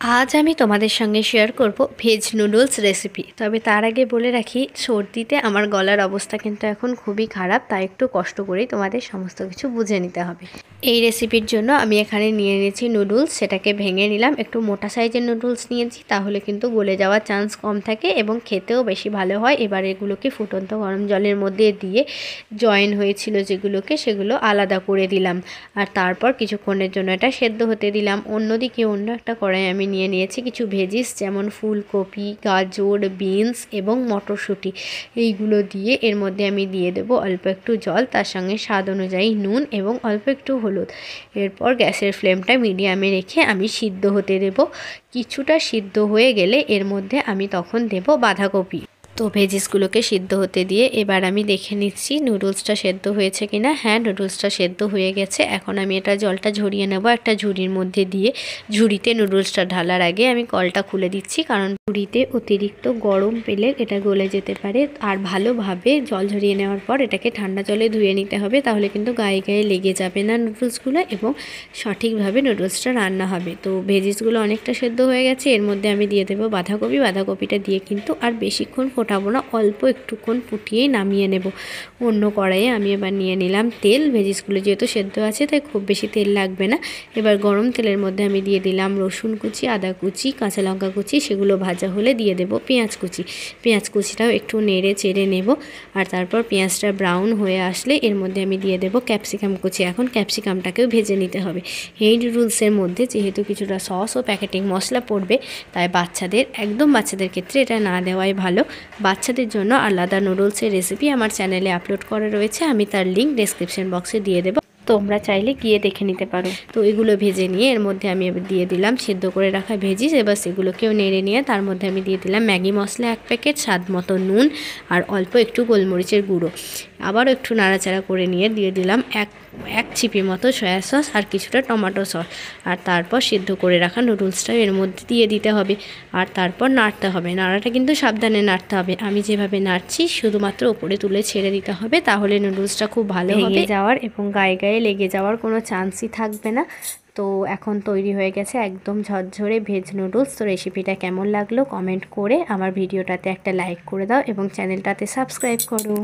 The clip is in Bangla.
আজ আমি তোমাদের সঙ্গে শেয়ার করব ভেজ নুডলস রেসিপি। তবে তার আগে বলে রাখি, সর্দিতে আমার গলার অবস্থা কিন্তু এখন খুবই খারাপ, তাই একটু কষ্ট করেই তোমাদের সমস্ত কিছু বুঝে নিতে হবে। এই রেসিপির জন্য আমি এখানে নিয়ে নিয়েছি নুডলস, সেটাকে ভেঙে নিলাম। একটু মোটা সাইজের নুডলস নিয়েছি, তাহলে কিন্তু গলে যাওয়ার চান্স কম থাকে এবং খেতেও বেশি ভালো হয়। এবার এগুলোকে ফুটন্ত গরম জলের মধ্যে দিয়ে জয়েন হয়েছিল সেগুলো আলাদা করে দিলাম। আর তারপর কিছুক্ষণের জন্য এটা সেদ্ধ হতে দিলাম। অন্যদিকে অন্য একটা কড়াই আমি নিয়ে নিয়েছি কিছু ভেজিস, যেমন ফুলকপি, গাজর, বিনস এবং মটরশুঁটি। এইগুলো দিয়ে এর মধ্যে আমি দিয়ে দেবো অল্প একটু জল, তার সঙ্গে স্বাদ অনুযায়ী নুন এবং অল্প একটু হলুদ। এরপর গ্যাসের ফ্লেমটা মিডিয়ামে রেখে আমি সিদ্ধ হতে দেব। কিছুটা সিদ্ধ হয়ে গেলে এর মধ্যে আমি তখন দেব বাঁধাকপি। তো ভেজিসগুলোকে সিদ্ধ হতে দিয়ে এবার আমি দেখে নিচ্ছি নুডলসটা সেদ্ধ হয়েছে কিনা। হ্যাঁ, নুডলসটা সেদ্ধ হয়ে গেছে। এখন আমি এটা জলটা ঝরিয়ে নেব একটা ঝুড়ির মধ্যে দিয়ে। ঝুড়িতে নুডলসটা ঢালার আগে আমি কলটা খুলে দিচ্ছি, কারণ ঝুড়িতে অতিরিক্ত গরম পেলে এটা গলে যেতে পারে। আর ভালোভাবে জল ঝরিয়ে নেওয়ার পর এটাকে ঠান্ডা জলে ধুয়ে নিতে হবে, তাহলে কিন্তু গায়ে গায়ে লেগে যাবে না নুডলসগুলো এবং সঠিকভাবে নুডলসটা রান্না হবে। তো ভেজিসগুলো অনেকটা সেদ্ধ হয়ে গেছে। এর মধ্যে আমি দিয়ে দেবো বাঁধাকপিটা দিয়ে কিন্তু আর বেশিক্ষণ ফোটাবো না, অল্প একটুক্ষণ ফুটিয়েই নামিয়ে নেব। অন্য কড়াইয়ে আমি এবার নিয়ে নিলাম তেল। ভেজিসগুলো যেহেতু সেদ্ধ আছে তাই খুব বেশি তেল লাগবে না। এবার গরম তেলের মধ্যে আমি দিয়ে দিলাম রসুন কুচি, আদা কুচি, কাঁচা লঙ্কা কুচি। সেগুলো ভাজা হলে দিয়ে দেব পেঁয়াজ কুচি। পেঁয়াজ কুচিটাও একটু নেড়ে চেড়ে নেব। আর তারপর পেঁয়াজটা ব্রাউন হয়ে আসলে এর মধ্যে আমি দিয়ে দেব ক্যাপসিকাম কুচি। এখন ক্যাপসিকামটাকেও ভেজে নিতে হবে। এই নুডলসের মধ্যে যেহেতু কিছুটা সস ও প্যাকেটিং মশলা পড়বে, তাই বাচ্চাদের ক্ষেত্রে এটা না দেওয়াই ভালো। বাচ্চাদের জন্য আলাদা নুডলসের রেসিপি আমার চ্যানেলে আপলোড করা রয়েছে, আমি তার লিঙ্ক ডেসক্রিপশন বক্সে দিয়ে দেবো, তোমরা চাইলে গিয়ে দেখে নিতে পারো। তো এগুলো ভেজে নিয়ে এর মধ্যে আমি এবার দিয়ে দিলাম সেদ্ধ করে রাখা ভেজিস। এবার সেগুলোকেও নেড়ে নিয়ে তার মধ্যে আমি দিয়ে দিলাম ম্যাগি মশলা 1 প্যাকেট, স্বাদ মতো নুন আর অল্প একটু গোলমরিচের গুঁড়ো। আবারও একটু নাড়াচাড়া করে নিয়ে দিয়ে দিলাম এক চিপি মতো সয়া সস আর কিছুটা টমেটো সস। আর তারপর সিদ্ধ করে রাখা নুডলসটা এর মধ্যে দিয়ে দিতে হবে। আর তারপর নাড়তে হবে। নাড়াটা কিন্তু সাবধানে নাড়তে হবে। আমি যেভাবে নাড়ছি শুধুমাত্র ওপরে তুলে ছেড়ে দিতে হবে, তাহলে নুডলসটা খুব ভালো হবে। যাওয়ার এবং গায়ে গায়ে লেগে যাওয়ার কোনো চান্সই থাকবে না। তো এখন তৈরি হয়ে গেছে একদম ঝরঝরে ভেজ নুডলস। তো রেসিপিটা কেমন লাগলো কমেন্ট করে আমার ভিডিওটাতে একটা লাইক করে দাও এবং চ্যানেলটাতে সাবস্ক্রাইব করো।